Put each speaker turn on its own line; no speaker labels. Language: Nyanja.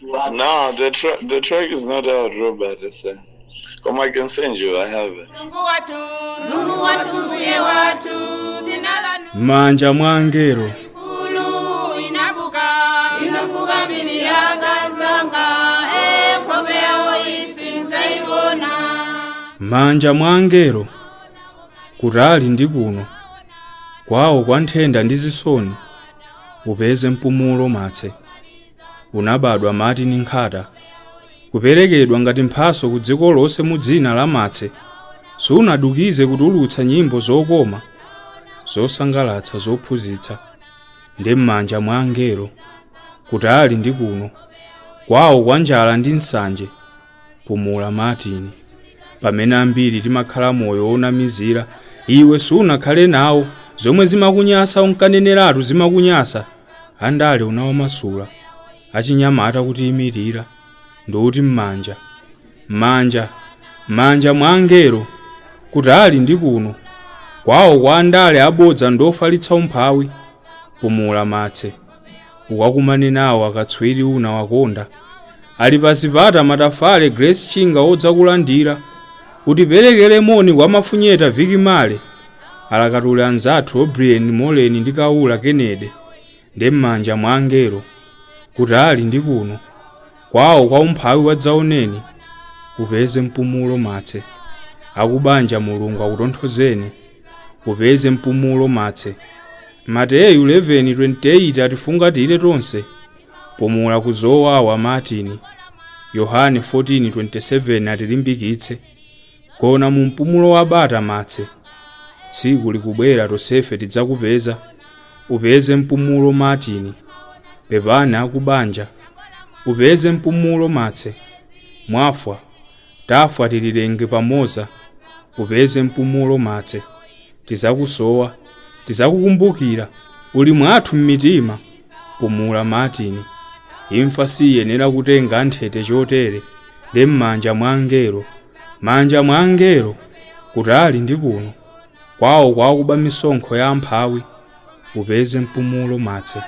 No, the track is not out, Robert. Come, I can send you. I have it.
Mmanja mwa Angelo. Mmanja mwa Angelo kutali ndi kuno kwawo kwa nthenda ndi zisoni upeze mpumulo Martse. Unabadwa mati ni nkhata kuperekedwa ngati mphaso ku dziko lonse mu dzina la Martse. Sunadukize kutulutsa nyimbo zokoma zosangalatsa zophunzitsa ndi mmanja mwa Angelo kutali ndi kuno kwawo kwa njala ndi nsanje pumula Martini. Pamene ambiri timakhala moyo wonamizira iwe sunakhale nawo zomwe zimakunyasa unkaneneratu zimakunyasa andale unawamasula achinyamata kuti imirira ndoti mmanja mwa Angelo kutali ndi kuno kwawo kwa andale abodza ndofalitsa umphawi pumula Martse. Ukakumane nawo akatswiri una wakonda ali pazipata matafale Grace Chinga odzakulandira utiperekere moni kwa mafunyeta Viki Male alakatule anzathu O'Brien Moleni ndi Kaula Kennedy ndi mmanja mwa Angelo kutali ndi kuno kwawo kwa umphawi wadzaoneni upeze mpumulo Martse. Akubanja Mulungu akutonthozeni upeze mpumulo Martse. Mateyu 11:28 atifungatire tonse pumula kuzowawa Martini. Yohane 14:27 atilimbikitse gona mu mpumulo wa bata Martse. Tsiku likubwera tosefe tidzakupeza upeze mpumulo Martini. Pepani akubanja upeze mpumulo Martse. Mwafwa tafwa tililenge pamoza upeze mpumulo Martse. Tizakusowa tizakukumbukira uli mwathu m'mitima pumula Martini. Imfa siyenera kutenga nthete chotere ndi mmanja mwa Angelo. Manja mwa Angelo kutali ndi kuno kwawo kwakuba misonkho ya amphawi upeze mpumulo Martse.